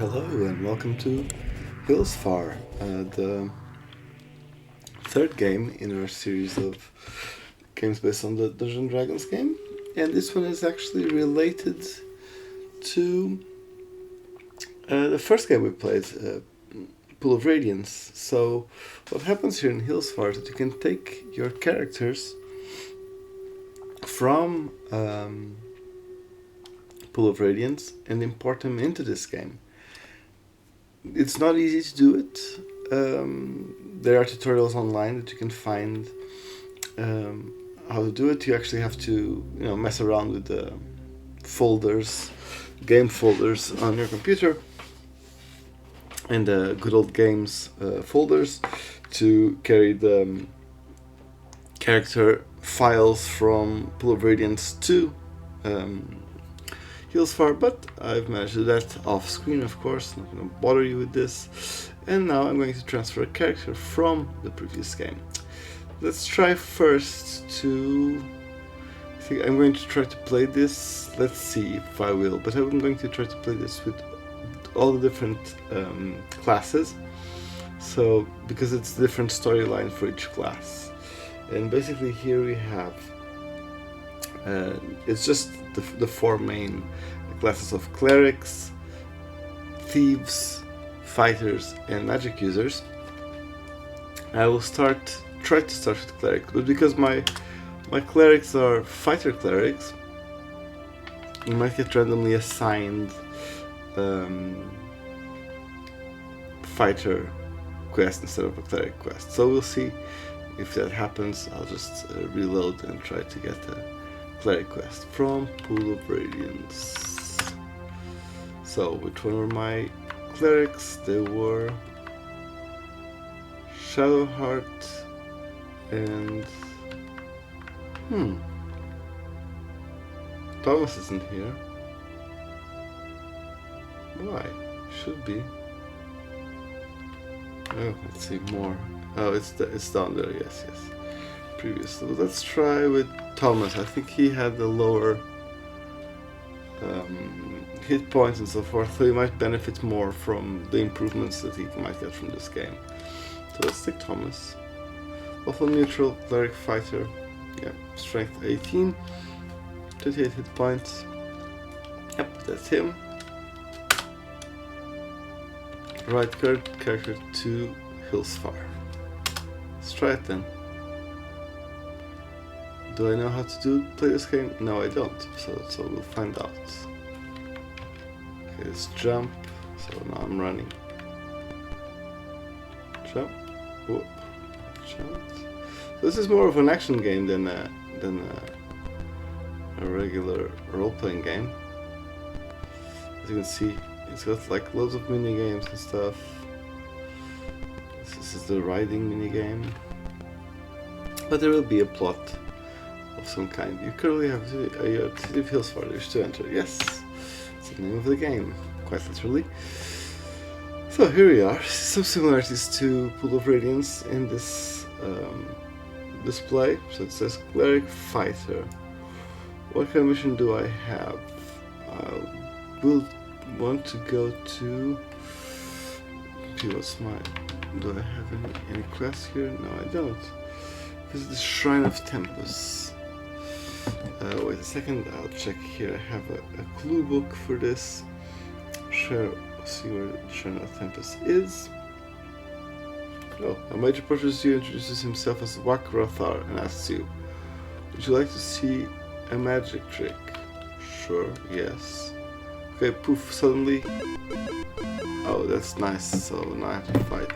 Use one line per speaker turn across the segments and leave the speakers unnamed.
Hello and welcome to Hillsfar, the third game in our series of games based on the Dungeons & Dragons game, and this one is actually related to the first game we played, Pool of Radiance. So what happens here in Hillsfar is that you can take your characters from Pool of Radiance and import them into this game. It's not easy to do it. There are tutorials online that you can find how to do it. You actually have to, mess around with the folders, game folders on your computer, and the good old games folders to carry the character files from Pool of Radiance to Hillsfar, but I've managed to do that off screen, of course. Not going to bother you with this. And now I'm going to transfer a character from the previous game. Let's try first to... I think I'm going to try to play this. Let's see if I will, but I'm going to try to play this with all the different classes. So, because it's a different storyline for each class. And basically here we have it's just the four main classes of clerics, thieves, fighters, and magic users. I will try to start with cleric, but because my clerics are fighter clerics, you might get randomly assigned fighter quest instead of a cleric quest. So we'll see if that happens. I'll just reload and try to get a cleric quest from Pool of Radiance. So, which one were my clerics? They were Shadowheart and... Thomas isn't here. Why? Should be. Oh, let's see more. Oh, it's down there, yes. Previously. But let's try with Thomas. I think he had the lower hit points and so forth, so he might benefit more from the improvements that he might get from this game. So let's take Thomas. Also neutral, cleric, fighter. Yeah, strength 18, 28 hit points. Yep, that's him. Right character to Hillsfar. Let's try it then. Do I know how to play this game? No, I don't. So we'll find out. Okay, let's jump. So now I'm running. Jump. Whoop. Jump. So this is more of an action game than a regular role-playing game. As you can see, it's got like loads of mini games and stuff. This is the riding mini game. But there will be a plot of some kind. You currently have a City of Hillsfar to enter. Yes, it's the name of the game, quite literally. So here we are. Some similarities to Pool of Radiance in this display. So it says Cleric Fighter. What kind of mission do I have? I will want to go to... Do I have any quests here? No, I don't. This is the Shrine of Tempest. Wait a second, I'll check here. I have a clue book for this. See where the Shrine of Tempest is. Oh, a major purchases you introduces himself as Wakrothar and asks you, would you like to see a magic trick? Sure, yes. Okay, poof, suddenly. Oh, that's nice, so now I have to fight.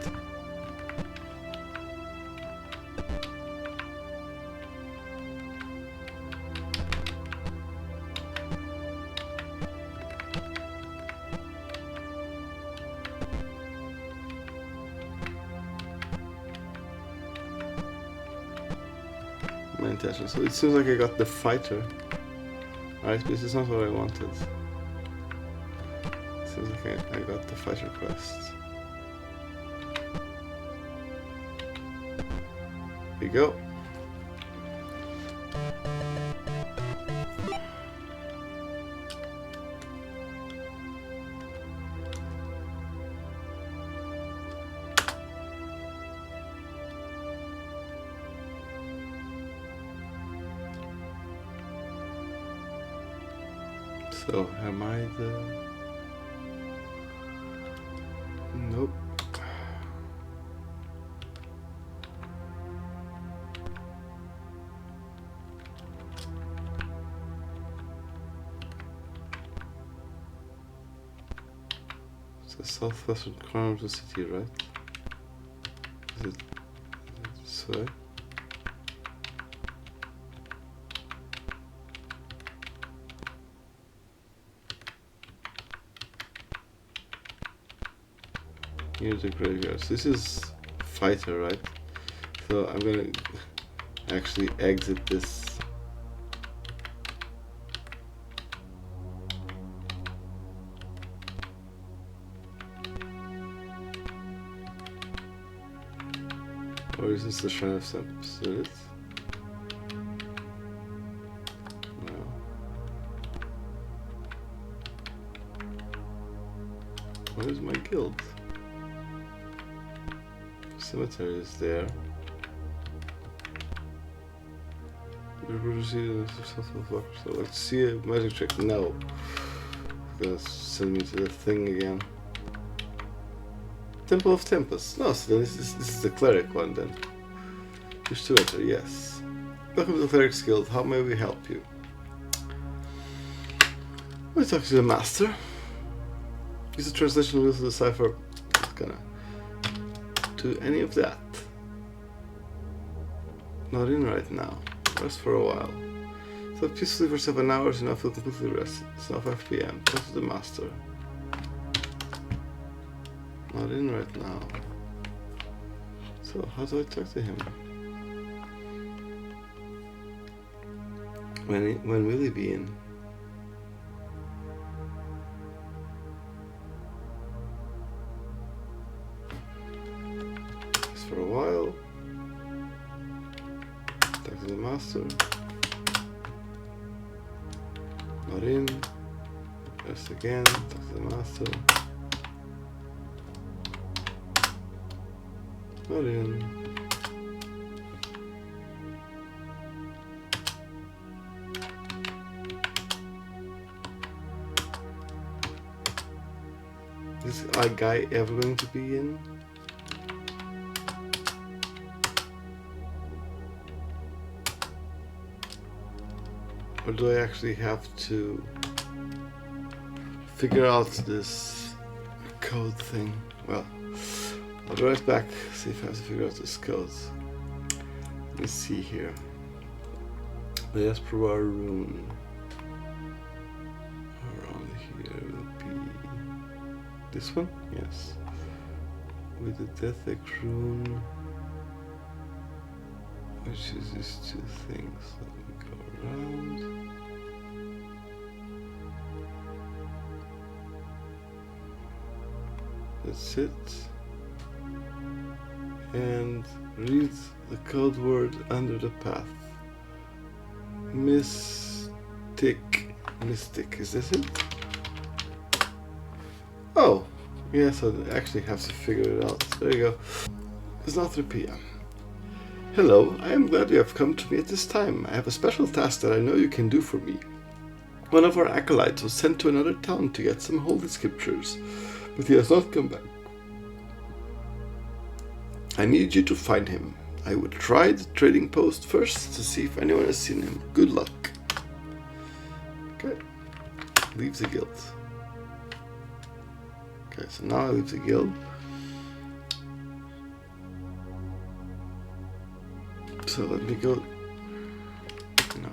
My intention. So it seems like I got the fighter. Alright, this is not what I wanted. It seems like I got the fighter quest. Here we go. So, am I the... Nope. It's the southwestern corner of the city, right? Is it this way? Here's the graveyards. This is fighter, right? So I'm gonna actually exit this. Or is this the Shrine of Tempest? Is it? No. Where is my guild? Cemetery is there. So let's see a magic trick. No. It's gonna send me to the thing again. Temple of Tempest. No, so then this is the Cleric one then. Wish to enter, yes. Welcome to the Cleric's Guild. How may we help you? We talk to the Master. Use the translation wheel to decipher. Not gonna do any of that. Not in right now. Rest for a while. So peacefully for 7 hours and I feel completely rested. It's now 5 PM. Talk to the Master. Not in right now. So how do I talk to him? When will he be in? Just for a while. Talk to the Master. Not in. Rest again. Talk to the Master. Not in. Is this guy ever going to be in? Or do I actually have to figure out this code thing? Well, I'll be right back, see if I have to figure out this code. Let me see here. The Esproar rune. Around here will be this one? Yes. With the Deathic rune, which is these two things. Let me go around. That's it. And read the code word under the path. Mystic. Is this it? Oh, yes, I actually have to figure it out. There you go. It's now 3 PM. Hello, I am glad you have come to me at this time. I have a special task that I know you can do for me. One of our acolytes was sent to another town to get some holy scriptures, but he has not come back. I need you to find him. I would try the trading post first to see if anyone has seen him. Good luck. Okay. Leave the guild. Okay, so now I leave the guild. So let me go. No.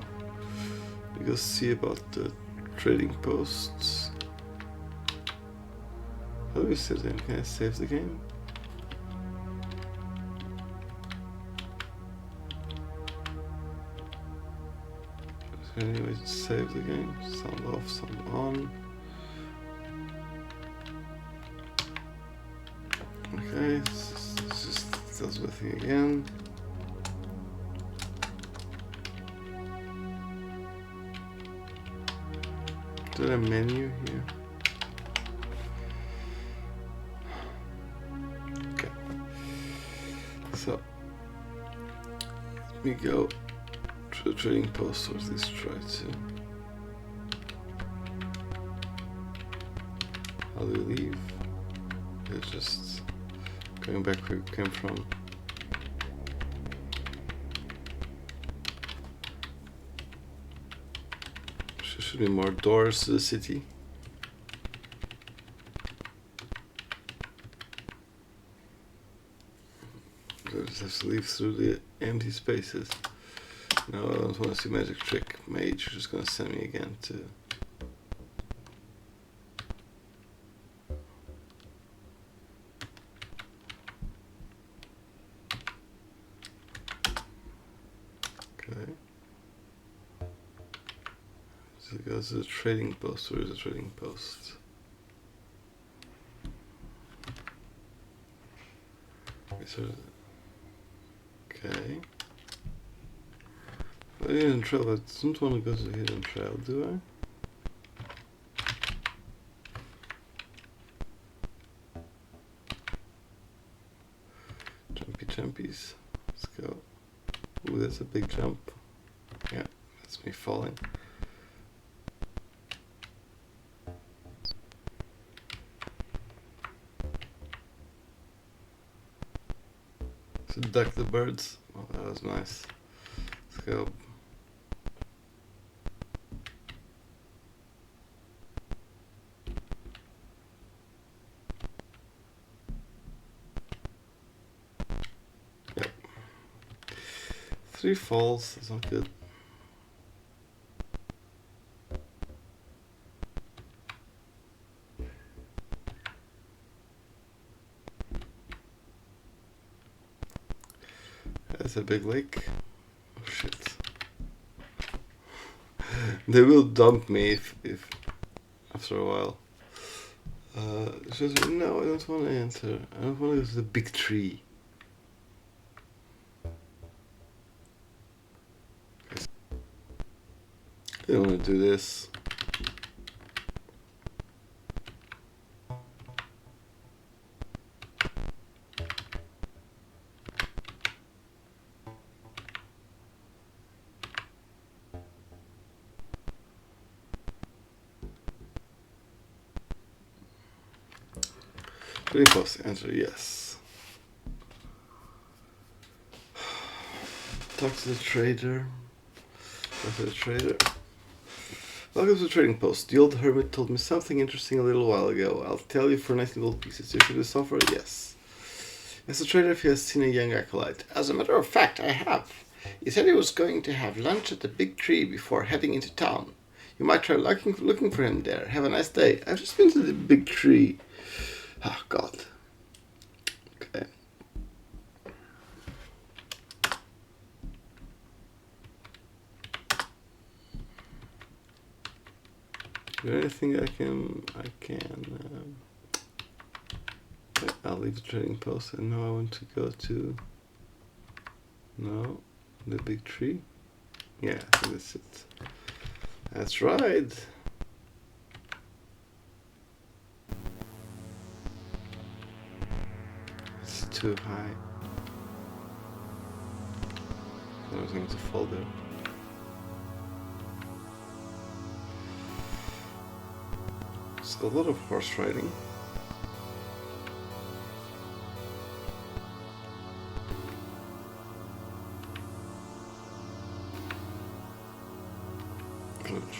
Let me go see about the trading posts. How do we save the game? Can I save the game? Anyway, save the game. Sound off, sound on. Okay, this just does the thing again. Is there a menu here? Okay. So let me go to the trading post, or at least try to. How do we leave? It's just going back where we came from. Should be more doors to the city. So I just have to leave through the empty spaces. No, I don't want to see magic trick. Mage, you're just gonna send me again to... Okay. So it goes to the trading post. Where is the trading post? Okay. Hidden trail, I don't want to go to the hidden trail, do I? Jumpy jumpies. Let's go. Ooh, that's a big jump. Yeah, that's me falling. So duck the birds. Oh, that was nice. Let's go. Yep. 3 falls, that's not good. That's a big lake. Oh shit. They will dump me if after a while. Just, no, I don't want to enter. I don't want to go to the big tree. I don't want to do this. Trading post, enter, yes. Talk to the trader. Talk to the trader. Welcome to the trading post. The old hermit told me something interesting a little while ago. I'll tell you for 19 gold pieces. You should this offer? Yes. As a trader, if he has seen a young acolyte. As a matter of fact, I have. He said he was going to have lunch at the big tree before heading into town. You might try looking for him there. Have a nice day. I've just been to the big tree. Oh, God. Okay. Is there anything I can I'll leave the trading post and now I want to go to the big tree. Yeah, I think that's it. That's right. It's too high. I was going to fall there. It's a lot of horse riding.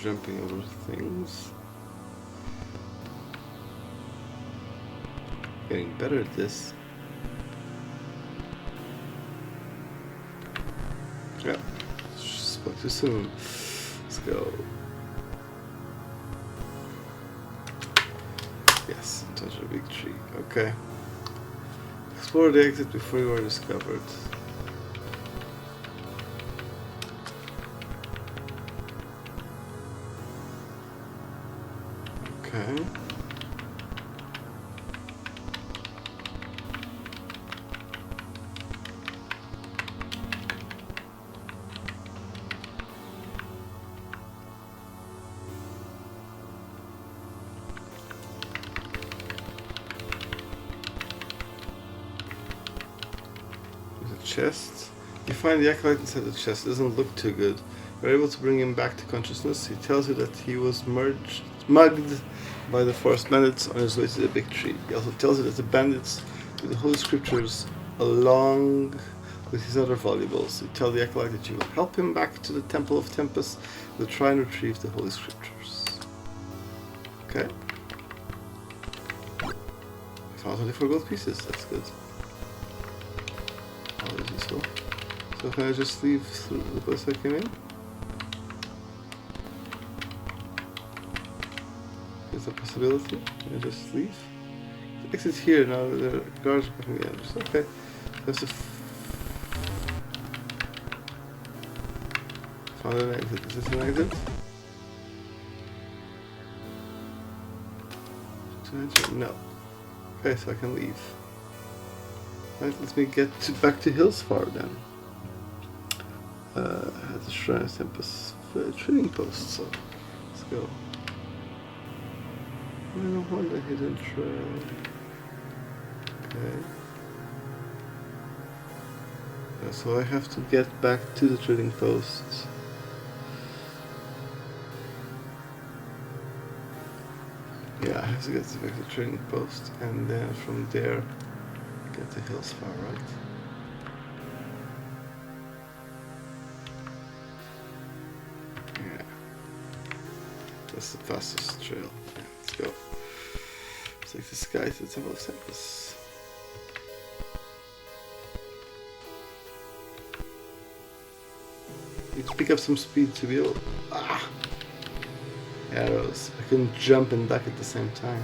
Jumping over things. Getting better at this. Yeah, spoke too soon. Let's go. Yes, touch a big tree. Okay. Explore the exit before you are discovered. Okay. There's a chest. You find the acolyte inside the chest. It doesn't look too good. We're able to bring him back to consciousness. He tells you that he was mugged by the forest bandits on his way to the big tree. He also tells you that the bandits with the holy scriptures along with his other valuables. You tell the Acolyte that you will help him back to the Temple of Tempest to try and retrieve the holy scriptures. Okay. Found 24 gold pieces, that's good. Always useful. So can I just leave through the place I came in? Is that a possibility? Can I just leave? The exit here now, the guards are coming in. Just okay. There's a found an exit. Is this an exit? To enter? No. Okay, so I can leave. Right, let me get back to Hillsfar then. Has a Shrine of Tempest trading post, so let's go. No wonder hidden trail. Okay. So I have to get back to the trading post. Yeah, I have to get back to the trading post and then from there get to Hillsfar, right? Yeah. That's the fastest trail. Yeah, let's go. Let's take this guy to the Temple of Tempest. Need to pick up some speed to be able. Ah! Arrows. I couldn't jump and duck at the same time.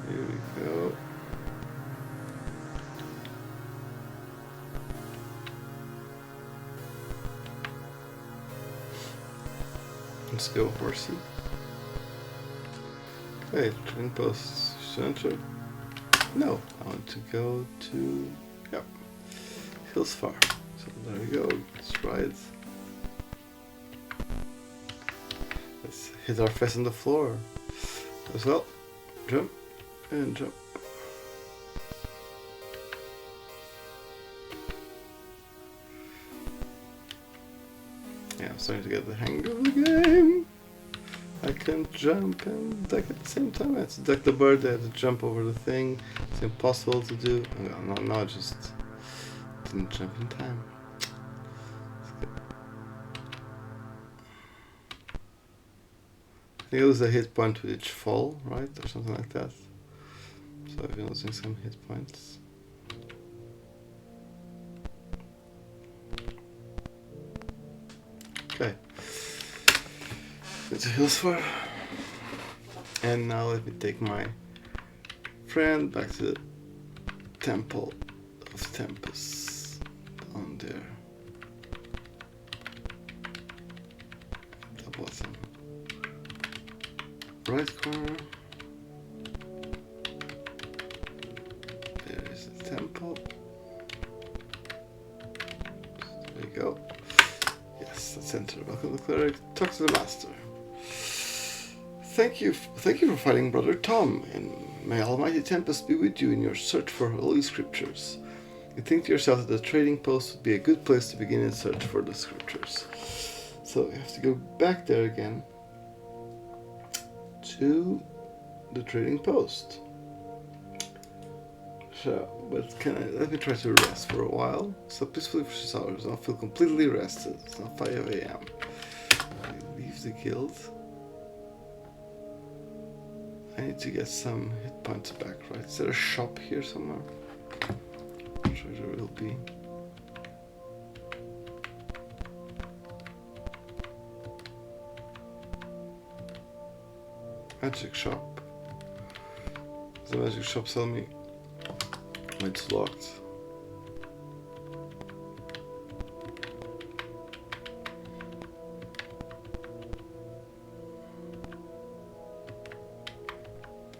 Here we go. Let's go, horsey. Okay, trading post center. No, I want to go to, yep, Hillsfar. So there we go, let's ride. Let's hit our face on the floor. As well, jump and jump. Yeah, I'm starting to get the hang of the game. I can jump and duck at the same time. I have to duck the bird, I have to jump over the thing. It's impossible to do. No, I just didn't jump in time. I think it was a hit point with each fall, right? Or something like that. So I've been losing some hit points. Okay. It's a Hillsfar. And now let me take my friend back to the Temple of Tempest. Down there. At the bottom. Right corner. There is the temple. There we go. Yes, the center. Welcome to Cleric. Talk to the master. Thank you for fighting Brother Tom, and may Almighty Tempest be with you in your search for holy scriptures. You think to yourself that the trading post would be a good place to begin in search for the scriptures. So you have to go back there again to the trading post. So, but let me try to rest for a while. So peacefully for 6 hours. I'll feel completely rested. It's now 5 AM. I leave the guild. I need to get some hit points back, right? Is there a shop here somewhere? I'm sure there will be. Magic shop. Does the magic shop sell me? It's locked.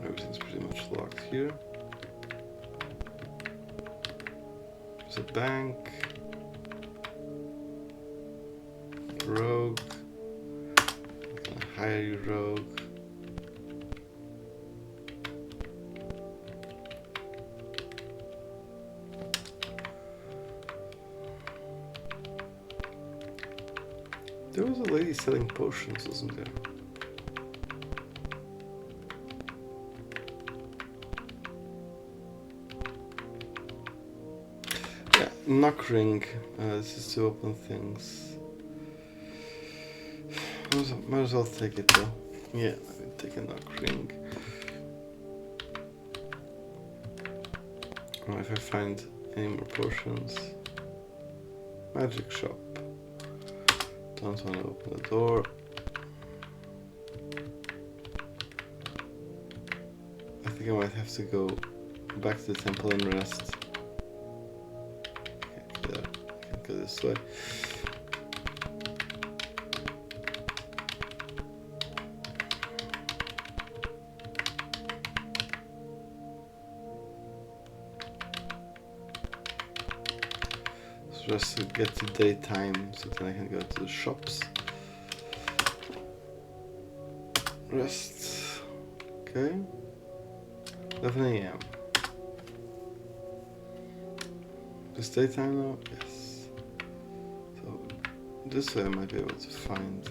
Everything's pretty much locked here. There's a bank. rogue. I'm gonna hire you, rogue. There was a lady selling potions, wasn't there? Yeah, knock ring. This is to open things. Might as well take it though. Yeah, I can take a knock ring. If I find any more potions. Magic shop. Don't want to open the door. I think I might have to go back to the temple and rest. Can't do that. Can't go this way. Just to get to daytime so then I can go to the shops. Rest. Okay. 11 AM. Is daytime now? Yes. So this way I might be able to find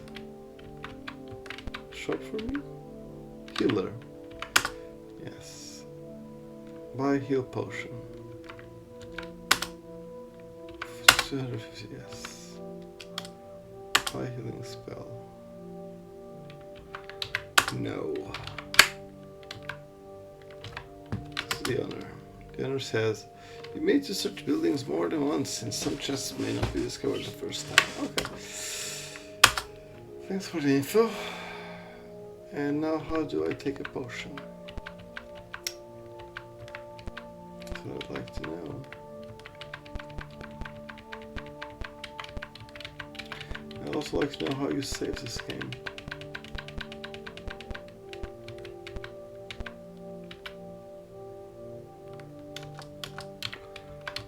a shop for me. Healer. Yes. Buy heal potion. 250, yes. Buy healing spell. No. This is the owner. The owner says, you may to search buildings more than once, and some chests may not be discovered the first time. Okay. Thanks for the info. And now how do I take a potion? That's what I'd like to know. I'd also like to know how you save this game.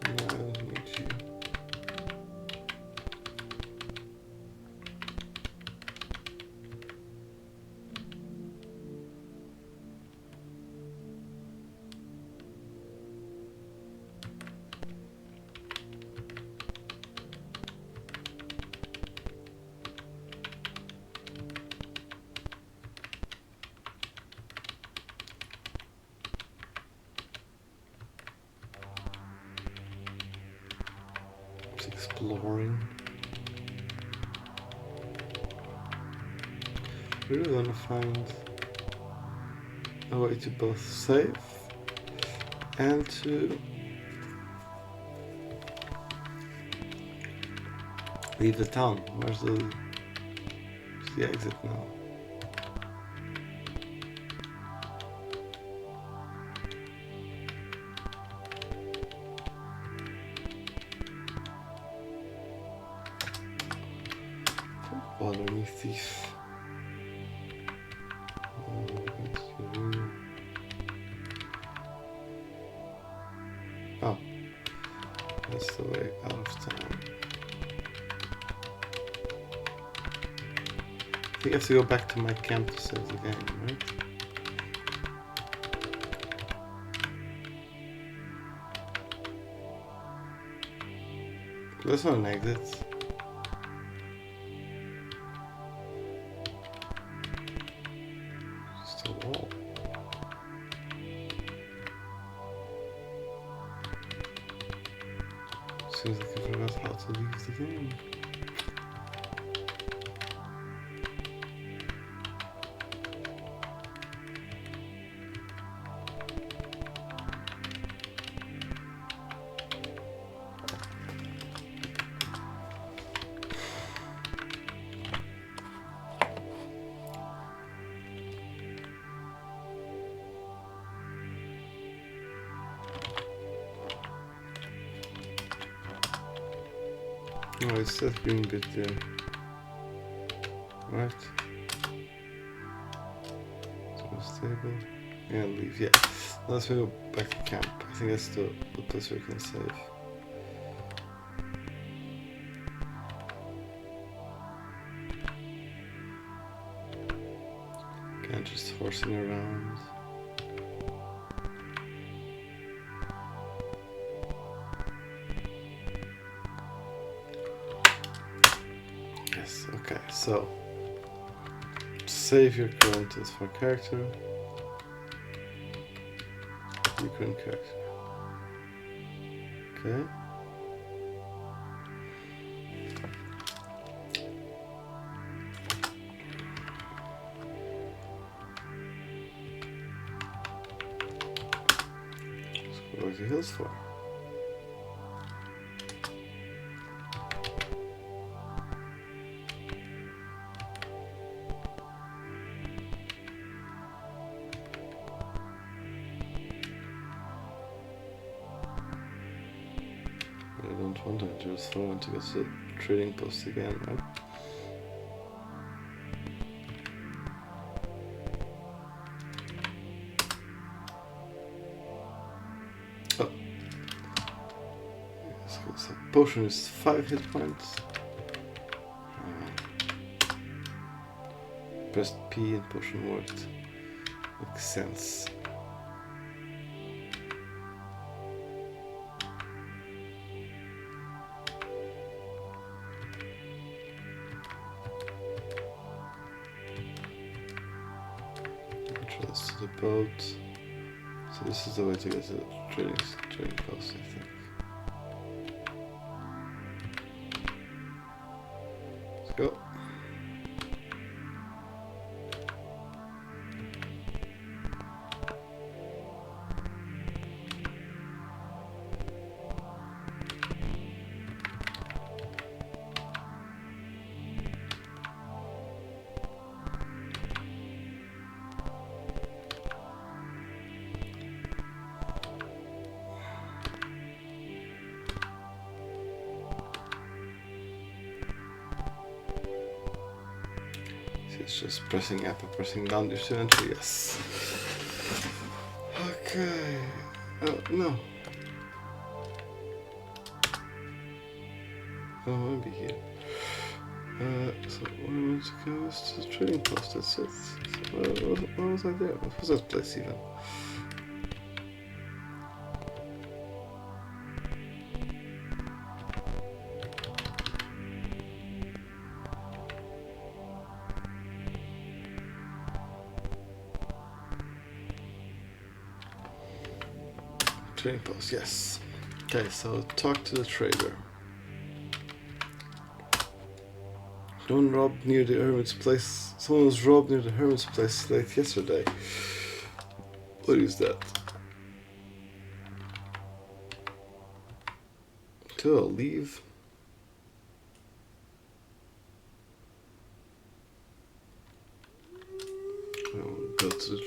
No, I don't need you. Exploring. We really want to find a way to both save and to leave the town. Where's the exit now? Bother me, thief. Oh, that's the way out of town. I think I have to go back to my camp to save the game, right? That's not an exit. Seems like I forgot how to leave the game. Oh, it's that green bit there. Right. So stable. Yeah, leave. Yeah. Let's go back to camp. I think that's the place where we can save. And just horsing around. Yes, okay, so save your current Hillsfar character. Your current character. Okay. Let's go to Hillsfar. I don't want to just throw into the trading post again, right? Oh. Yes, so potion is 5 hit points. Pressed P and potion worked. Makes sense. This to the boat. So this is the way to get to the trading post, I think. Let's go. It's just pressing up and pressing down your inventory, yes. Okay. Oh, no. Oh, I'll be here. So where I want to go is to the trading post, that's it. So, what was I there? What was that place even? Trading post, yes. Okay, so talk to the trader. Someone robbed near the hermit's place. Someone was robbed near the hermit's place late yesterday. What is that? Till I'll leave. I'll go to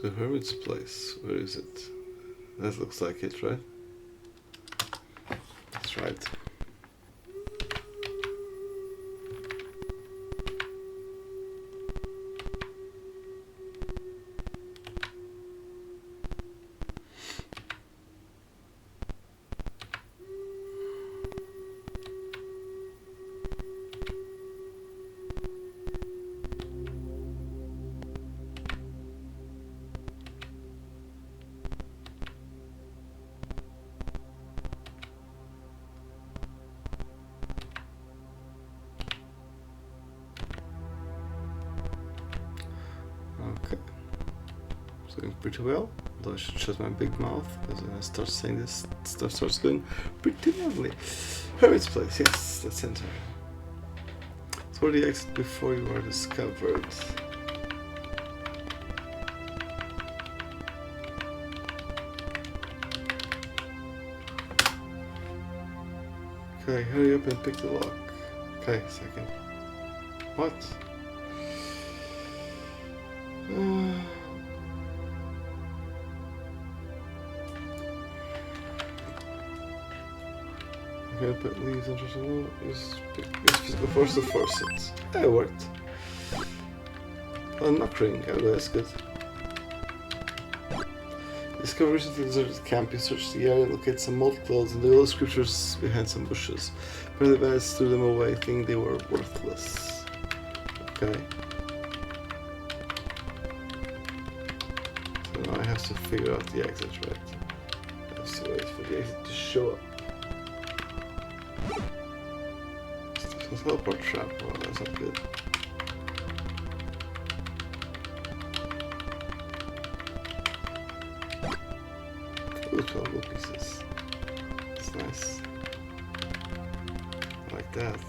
the hermit's place. Where is it? That looks like it, right? That's right. Okay. It's going pretty well. Though I should shut my big mouth, because when I start saying this, stuff starts going pretty lovely. Hermit's place, yes, that's enter. So the exit before you are discovered. Okay, hurry up and pick the lock. Okay, second. What? Okay, but leaves and just before the force it. It worked. Oh, knock ring. Oh, that's good. Discover recently deserted camp. You search the area and locate some mold clothes and the old scriptures behind some bushes. Where the bandits threw them away, thinking they were worthless. Okay. So now I have to figure out the exit, right? I have to wait for the exit to show up. It's a teleport trap. Oh, that's not good. Ooh, 12 gold pieces. That's nice. I like that.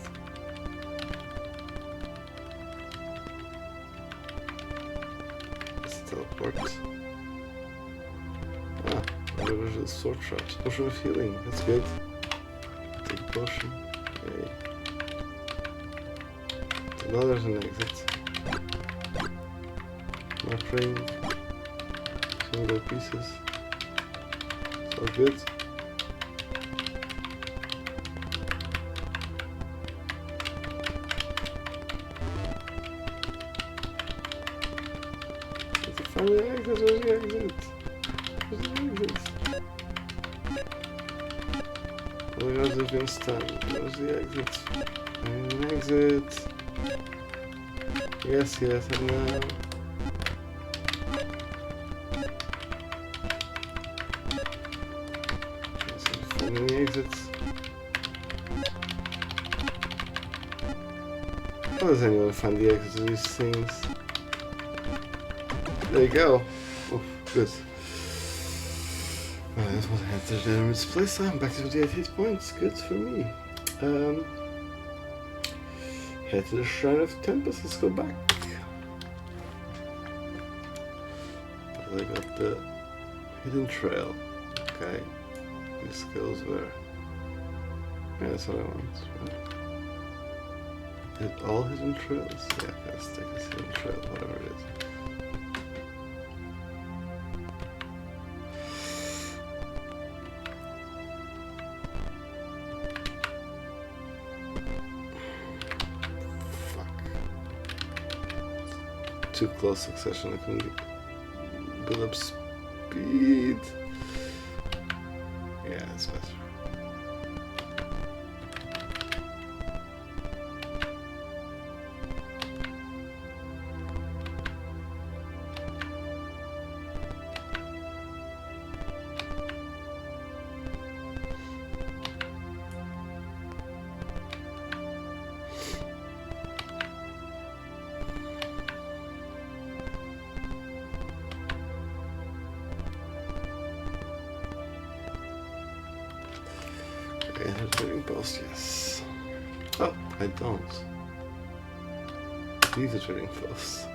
Let's teleport. Ah, there's a sword traps. Potion of healing. That's good. Take a potion. Okay. So now there's an exit. Not ring. Some gold pieces. All good. Need to find the exit. Where's the exit? Where's the exit? Oh my god, there's been stunned. Where's the exit? I need an exit. Yes, and now. Many exits. How does anyone find the exits of these things? There you go. Oh, good. That was entered in its place. I'm back to 28 hit points. Good for me. Head to the Shrine of Tempest. Let's go back. I got the hidden trail. Okay. This goes where? Yeah, that's what I want. Right? Hit all hidden trails? Yeah, let's take this hidden trail, whatever it is. Fuck. Too close succession, I couldn't build up speed. Yeah, that's better. Enter trading post, yes. Oh, I don't. Need a trading post.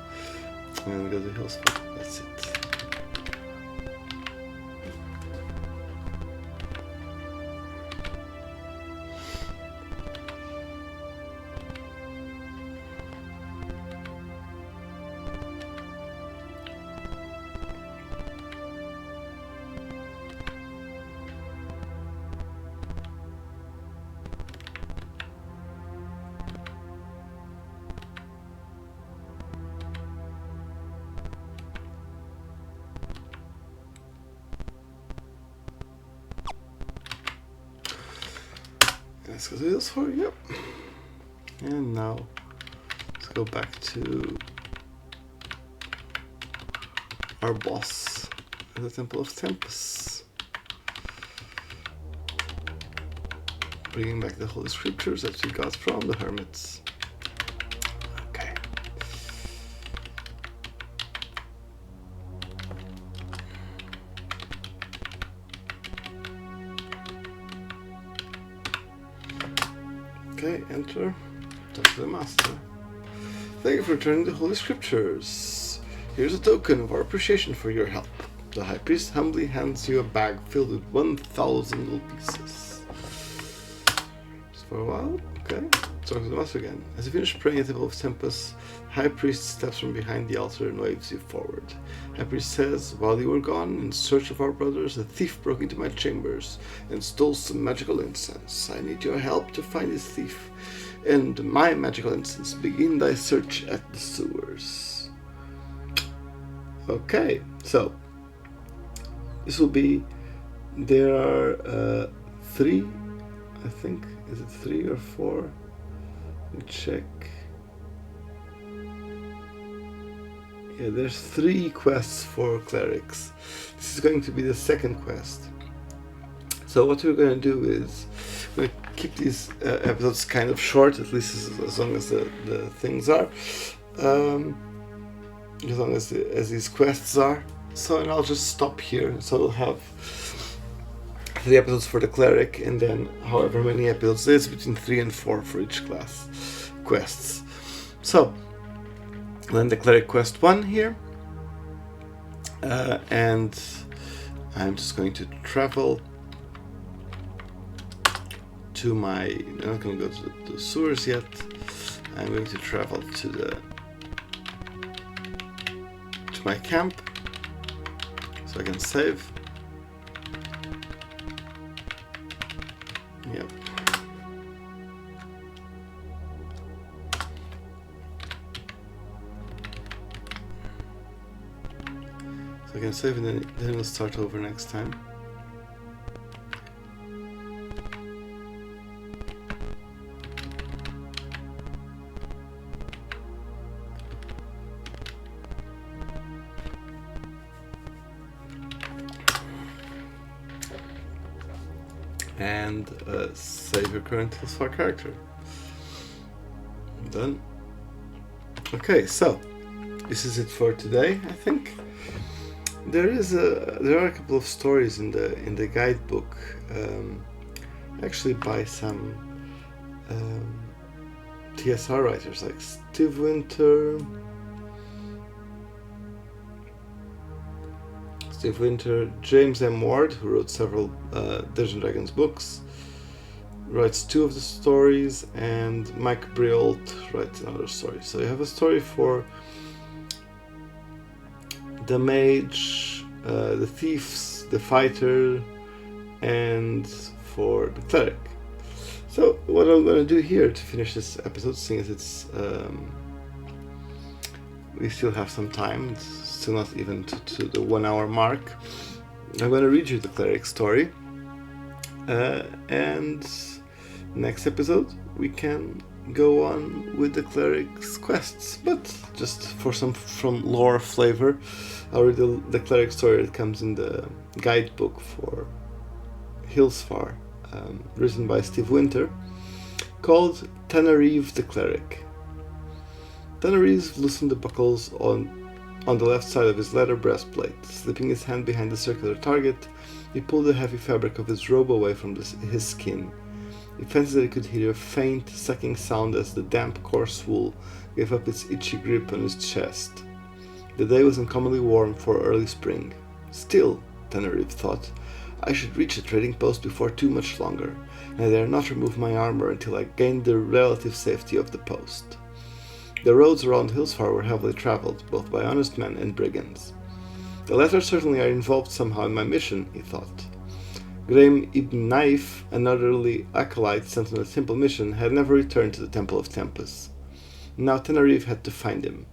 And go to Hillsfar. That's it. Let's go to Hillsfar, yep. And now, let's go back to our boss at the Temple of Tempest. Bringing back the Holy Scriptures that we got from the Hermits. Okay. Okay, enter. Talk to the Master. Thank you for returning the Holy Scriptures. Here's a token of our appreciation for your help. The High Priest humbly hands you a bag filled with 1,000 gold pieces. Just for a while, okay. Talk to the Master again. As you finish praying at the Pool of Tempest, High Priest steps from behind the altar and waves you forward. High Priest says, while you were gone in search of our brothers, a thief broke into my chambers and stole some magical incense. I need your help to find this thief and my magical incense. Begin thy search at the sewers. Okay, so this will be, there are 3, I think, is it 3 or 4? Let me check. Yeah, there's 3 quests for clerics. This is going to be the second quest. So what we're going to do is we're going to keep these episodes kind of short, at least as long as the things are, as long as these quests are. So, and I'll just stop here. So we'll have 3 episodes for the cleric, and then however many episodes there's between 3 and 4 for each class quests. So then the cleric quest 1 here, and I'm just going to travel to my, I'm not going to go to the sewers yet. I'm going to travel to my camp so I can save. Yep. So I can save and then we'll start over next time. And save your current Hillsfar character. Done. Okay, so this is it for today. I think there are a couple of stories in the guidebook, actually by some TSR writers like Steve Winter, James M. Ward, who wrote several Dungeons & Dragons books, writes 2 of the stories, and Mike Briault writes another story. So you have a story for the mage, the thieves, the fighter, and for the cleric. So what I'm going to do here to finish this episode, seeing as it's we still have some time, it's still not even to the 1 hour mark, I'm going to read you the cleric story, and next episode we can go on with the cleric's quests. But just for some from lore flavor, I'll read the cleric story that comes in the guidebook for Hillsfar, written by Steve Winter, called Tenerife the Cleric. Tenerife loosened the buckles on the left side of his leather breastplate. Slipping his hand behind the circular target, he pulled the heavy fabric of his robe away from his skin. He fancied that he could hear a faint, sucking sound as the damp, coarse wool gave up its itchy grip on his chest. The day was uncommonly warm for early spring. Still, Tenerife thought, I should reach the trading post before too much longer, and I dare not remove my armor until I gained the relative safety of the post. The roads around Hillsfar were heavily traveled, both by honest men and brigands. The latter certainly are involved somehow in my mission, he thought. Graeme ibn Naif, an elderly acolyte sent on a simple mission, had never returned to the Temple of Tempus. Now Tenerife had to find him.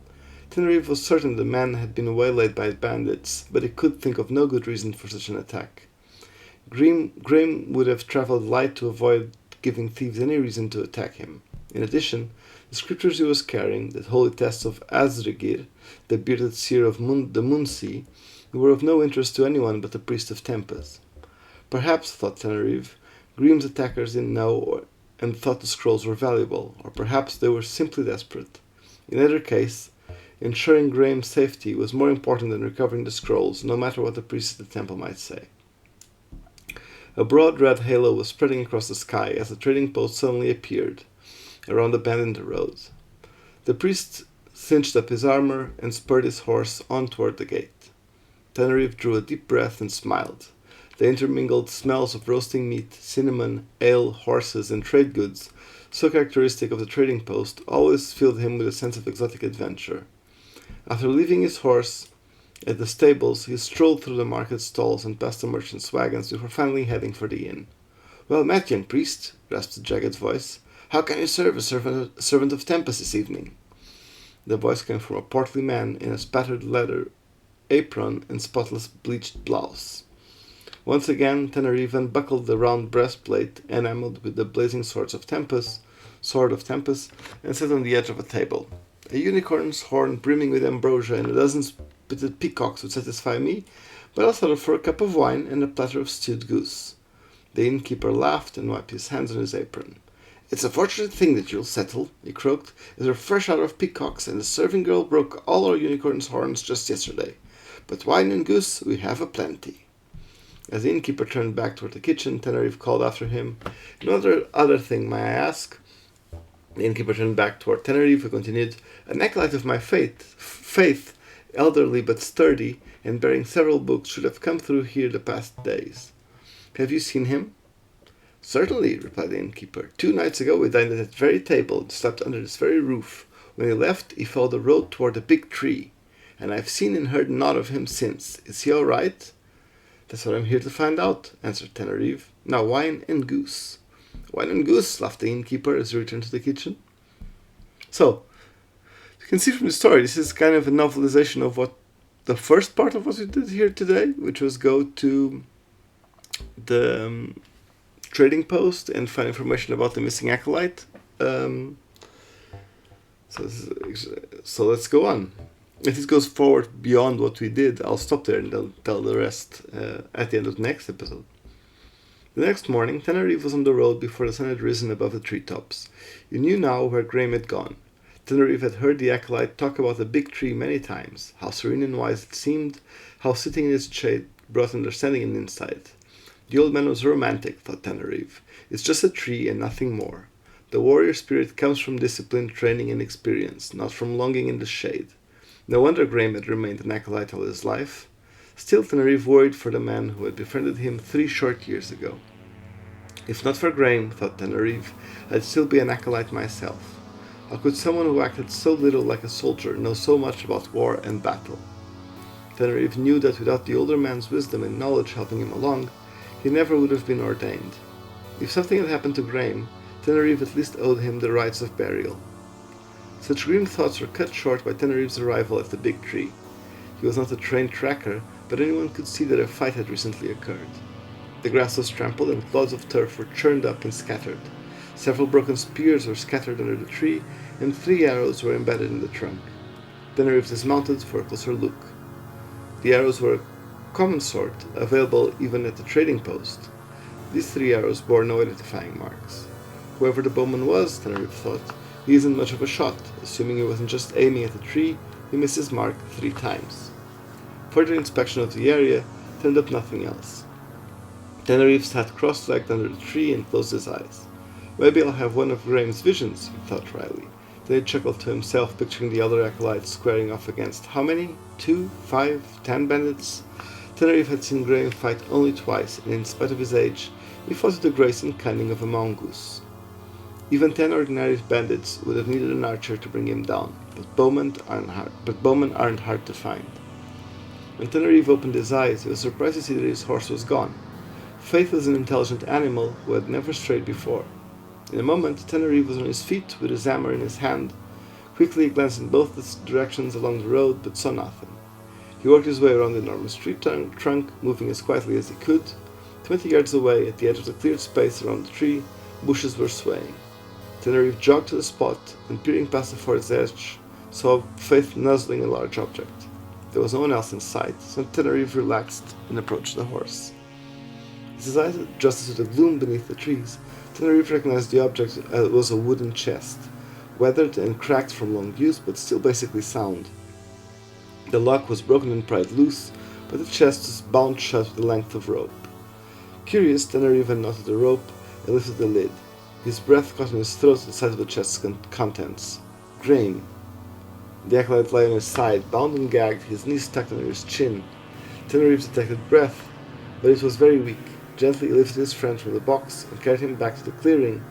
Tenerife was certain the man had been waylaid by bandits, but he could think of no good reason for such an attack. Graeme would have travelled light to avoid giving thieves any reason to attack him. In addition, the scriptures he was carrying, the holy texts of Azrigir, the bearded seer of the Munsi, were of no interest to anyone but the priest of Tempus. Perhaps, thought Tenerife, Graeme's attackers didn't know and thought the scrolls were valuable, or perhaps they were simply desperate. In either case, ensuring Graeme's safety was more important than recovering the scrolls, no matter what the priest at the temple might say. A broad red halo was spreading across the sky as the trading post suddenly appeared around a bend in the road. The priest cinched up his armor and spurred his horse on toward the gate. Tenerife drew a deep breath and smiled. The intermingled smells of roasting meat, cinnamon, ale, horses, and trade goods, so characteristic of the trading post, always filled him with a sense of exotic adventure. After leaving his horse at the stables, he strolled through the market stalls and past the merchants' wagons before finally heading for the inn. "Well met, young priest," rasped a jagged voice. "How can you serve a servant of Tempus this evening?" The voice came from a portly man in a spattered leather apron and spotless bleached blouse. Once again, Tenerife unbuckled the round breastplate enameled with the blazing sword of Tempus, and sat on the edge of a table. A unicorn's horn brimming with ambrosia and a dozen spitted peacocks would satisfy me, but I'll settle for a cup of wine and a platter of stewed goose. The innkeeper laughed and wiped his hands on his apron. It's a fortunate thing that you'll settle, he croaked, as we're fresh out of peacocks and the serving girl broke all our unicorn's horns just yesterday. But wine and goose we have aplenty. As the innkeeper turned back toward the kitchen, Tenerife called after him, Another thing, may I ask? The innkeeper turned back toward Tenerife, who continued, An acolyte of my faith, elderly but sturdy, and bearing several books, should have come through here the past days. Have you seen him? Certainly, replied the innkeeper. 2 nights ago we dined at that very table and slept under this very roof. When he left, he followed the road toward the big tree, and I've seen and heard naught of him since. Is he all right? That's what I'm here to find out, answered Tenerife. Now wine and goose. Wine and goose, laughed the innkeeper as he returned to the kitchen. So, you can see from the story, this is kind of a novelization of what the first part of what we did here today, which was go to the trading post and find information about the missing acolyte. So let's go on. If this goes forward beyond what we did, I'll stop there and I'll tell the rest at the end of the next episode. The next morning, Tenerife was on the road before the sun had risen above the treetops. You knew now where Graham had gone. Tenerife had heard the acolyte talk about the big tree many times, how serene and wise it seemed, how sitting in its shade brought understanding and insight. The old man was romantic, thought Tenerife. It's just a tree and nothing more. The warrior spirit comes from discipline, training, and experience, not from longing in the shade. No wonder Graham had remained an acolyte all his life. Still, Tenerife worried for the man who had befriended him 3 short years ago. If not for Graham, thought Tenerife, I'd still be an acolyte myself. How could someone who acted so little like a soldier know so much about war and battle? Tenerife knew that without the older man's wisdom and knowledge helping him along, he never would have been ordained. If something had happened to Graham, Tenerife at least owed him the rites of burial. Such grim thoughts were cut short by Tenerife's arrival at the big tree. He was not a trained tracker, but anyone could see that a fight had recently occurred. The grass was trampled and clods of turf were churned up and scattered. Several broken spears were scattered under the tree, and 3 arrows were embedded in the trunk. Tenerife dismounted for a closer look. The arrows were a common sort, available even at the trading post. These 3 arrows bore no identifying marks. Whoever the bowman was, Tenerife thought, he isn't much of a shot. Assuming he wasn't just aiming at the tree, he missed his mark 3 times. Further inspection of the area turned up nothing else. Tenerife sat cross-legged under the tree and closed his eyes. Maybe I'll have one of Graham's visions, he thought wryly. Then he chuckled to himself, picturing the other acolytes squaring off against how many? 2, 5, 10 bandits? Tenerife had seen Graham fight only twice, and in spite of his age, he fought with the grace and cunning of a mongoose. Even 10 ordinary bandits would have needed an archer to bring him down, but bowmen aren't hard to find. When Tenerife opened his eyes, he was surprised to see that his horse was gone. Faith was an intelligent animal who had never strayed before. In a moment, Tenerife was on his feet with his hammer in his hand. Quickly he glanced in both directions along the road, but saw nothing. He worked his way around the enormous tree trunk, moving as quietly as he could. 20 yards away, at the edge of the cleared space around the tree, bushes were swaying. Tenerife jogged to the spot, and peering past the forest's edge, saw Faith nuzzling a large object. There was no one else in sight, so Tenerife relaxed and approached the horse. As his eyes adjusted to the gloom beneath the trees, Tenerife recognized the object was a wooden chest, weathered and cracked from long use, but still basically sound. The lock was broken and pried loose, but the chest was bound shut with a length of rope. Curious, Tenerife unknotted the rope and lifted the lid. His breath caught in his throat at the sight of the chest's contents. Graham. The acolyte lay on his side, bound and gagged, his knees tucked under his chin. Tenerife detected breath, but it was very weak. Gently he lifted his friend from the box and carried him back to the clearing,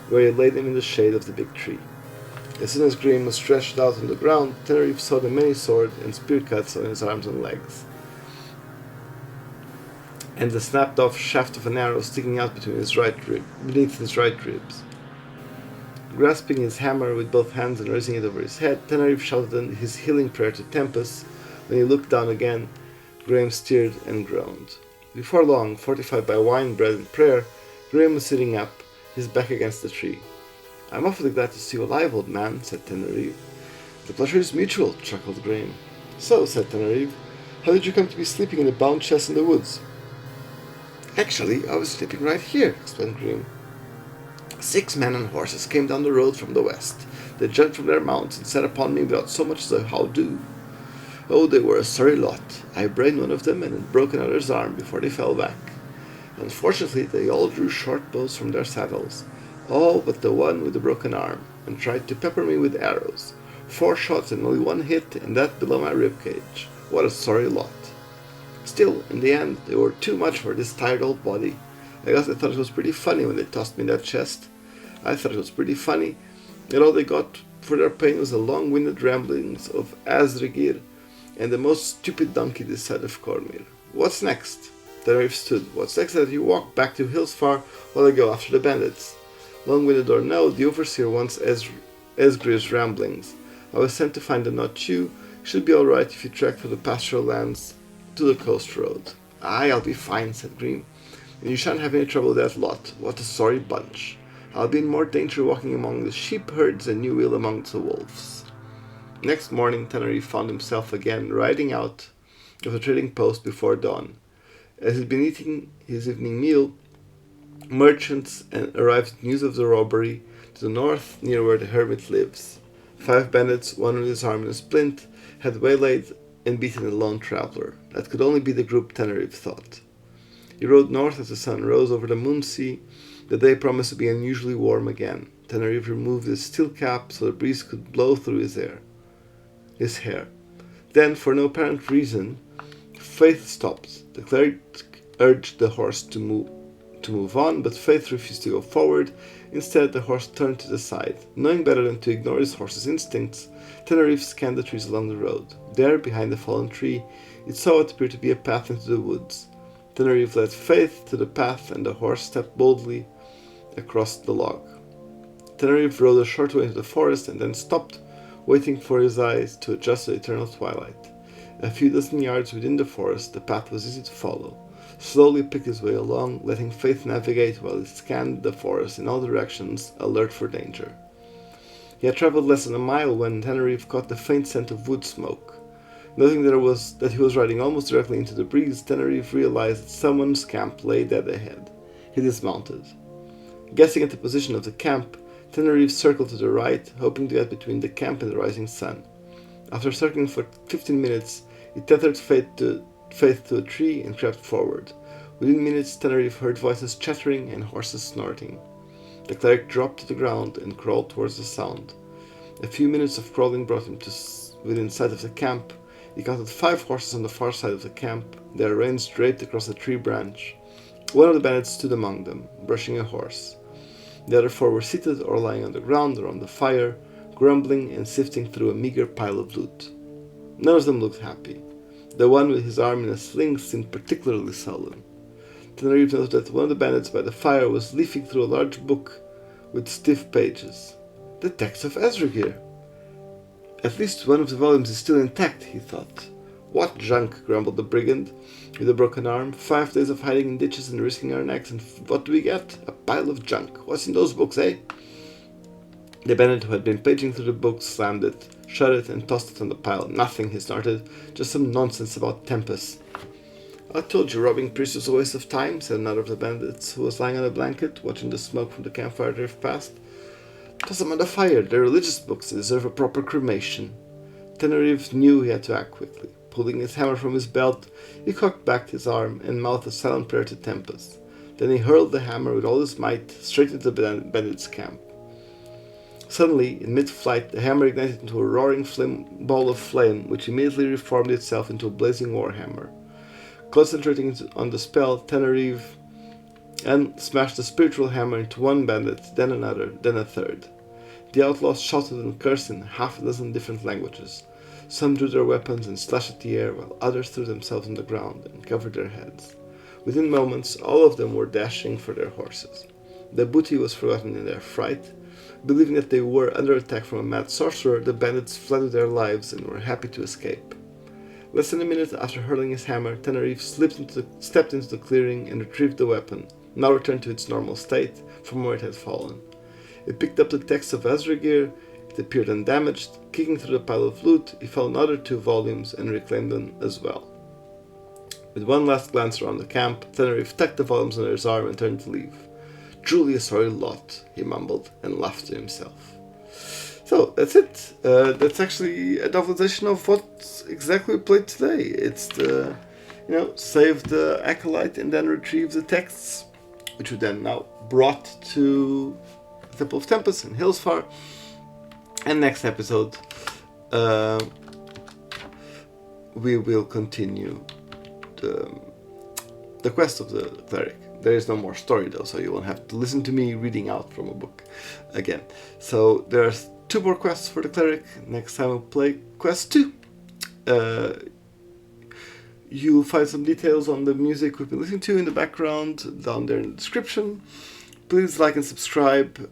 where he laid him in the shade of the big tree. As soon as Graham was stretched out on the ground, Tenerife saw the many sword and spear cuts on his arms and legs, and the snapped-off shaft of an arrow sticking out beneath his right ribs. Grasping his hammer with both hands and raising it over his head, Tenerife shouted his healing prayer to Tempest. When he looked down again, Graham stirred and groaned. Before long, fortified by wine, bread, and prayer, Graham was sitting up, his back against the tree. "I'm awfully glad to see you alive, old man," said Tenerife. The pleasure is mutual, chuckled Graham. So, said Tenerife, how did you come to be sleeping in a bound chest in the woods? Actually, I was sleeping right here, explained Graham. 6 men on horses came down the road from the west. They jumped from their mounts and set upon me without so much as a how-do. Oh, they were a sorry lot. I brained one of them and had broken another's arm before they fell back. Unfortunately, they all drew short bows from their saddles, all but the one with the broken arm, and tried to pepper me with arrows. 4 shots and only 1 hit, and that below my ribcage. What a sorry lot. Still, in the end, they were too much for this tired old body. I guess they thought it was pretty funny when they tossed me in that chest. I thought it was pretty funny, and all they got for their pain was the long-winded ramblings of Azrigir and the most stupid donkey this side of Cormyr. What's next? Tenerife stood. What's next is that you walk back to Hillsfar while I go after the bandits. Long-winded or no, the overseer wants Esgrir's ramblings. I was sent to find them, not you. You should be alright if you trek through the pastoral lands to the coast road. Aye, I'll be fine, said Green. And you shan't have any trouble with that lot. What a sorry bunch. I'll be in more danger walking among the sheep herds than you will amongst the wolves. Next morning, Tenerife found himself again riding out of the trading post before dawn. As he'd been eating his evening meal, merchants arrived with news of the robbery to the north near where the hermit lives. 5 bandits, one with his arm in a splint, had waylaid and beaten a lone traveler. That could only be the group, Tenerife thought. He rode north as the sun rose over the Moonsea. The day promised to be unusually warm again. Tenerife removed his steel cap so the breeze could blow through his hair. Then, for no apparent reason, Faith stopped. The cleric urged the horse to move on, but Faith refused to go forward. Instead, the horse turned to the side. Knowing better than to ignore his horse's instincts, Tenerife scanned the trees along the road. There, behind the fallen tree, it saw what appeared to be a path into the woods. Tenerife led Faith to the path, and the horse stepped boldly across the log. Tenerife rode a short way into the forest and then stopped, waiting for his eyes to adjust to the eternal twilight. A few dozen yards within the forest, the path was easy to follow. Slowly picked his way along, letting Faith navigate while he scanned the forest in all directions, alert for danger. He had traveled less than a mile when Tenerife caught the faint scent of wood smoke. Noting that he was riding almost directly into the breeze, Tenerife realized that someone's camp lay dead ahead. He dismounted. Guessing at the position of the camp, Tenerife circled to the right, hoping to get between the camp and the rising sun. After circling for 15 minutes, he tethered Faith to a tree and crept forward. Within minutes, Tenerife heard voices chattering and horses snorting. The cleric dropped to the ground and crawled towards the sound. A few minutes of crawling brought him to within sight of the camp. He counted 5 horses on the far side of the camp, their reins draped across a tree branch. One of the bandits stood among them, brushing a horse. The other 4 were seated or lying on the ground or on the fire, grumbling and sifting through a meager pile of loot. None of them looked happy. The one with his arm in a sling seemed particularly sullen. Tenerife noted that one of the bandits by the fire was leafing through a large book with stiff pages. The text of Azrigir. At least one of the volumes is still intact, he thought. What junk, grumbled the brigand with a broken arm. 5 days of hiding in ditches and risking our necks, and what do we get? A pile of junk. What's in those books, eh? The bandit who had been paging through the book slammed it, shut it, and tossed it on the pile. Nothing, he snorted. Just some nonsense about Tempest. I told you robbing priests was a waste of time, said another of the bandits, who was lying on a blanket, watching the smoke from the campfire drift past. Toss them on the fire. They're religious books. They deserve a proper cremation. Tenerife knew he had to act quickly. Pulling his hammer from his belt, he cocked back his arm and mouthed a silent prayer to Tempest. Then he hurled the hammer with all his might straight into the bandits' camp. Suddenly, in mid-flight, the hammer ignited into a roaring ball of flame, which immediately reformed itself into a blazing warhammer. Concentrating on the spell, Tenerife smashed the spiritual hammer into one bandit, then another, then a third. The outlaws shouted and cursed in 6 different languages. Some drew their weapons and slashed at the air, while others threw themselves on the ground and covered their heads. Within moments, all of them were dashing for their horses. The booty was forgotten in their fright. Believing that they were under attack from a mad sorcerer, the bandits fled with their lives and were happy to escape. Less than a minute after hurling his hammer, Tenerife stepped into the clearing and retrieved the weapon, now returned to its normal state from where it had fallen. It picked up the text of Azrigir It appeared undamaged. Kicking through the pile of loot, he found another 2 volumes and reclaimed them as well. With one last glance around the camp, Tenerife tucked the volumes under his arm and turned to leave. Truly a sorry lot, he mumbled and laughed to himself. So, that's it. That's actually a novelization of what exactly we played today. It's the, save the Acolyte and then retrieve the texts, which we then now brought to the Pool of Tempest in Hillsfar. And next episode, we will continue the quest of the Cleric. There is no more story though, so you won't have to listen to me reading out from a book again. So there's 2 more quests for the Cleric. Next time we'll play quest 2. You'll find some details on the music we've been listening to in the background down there in the description. Please like and subscribe.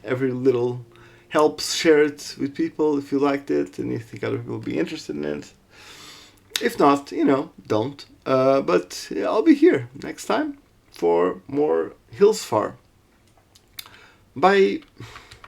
Every little helps. Share it with people if you liked it and you think other people will be interested in it. If not, don't. But I'll be here next time for more Hillsfar. Bye.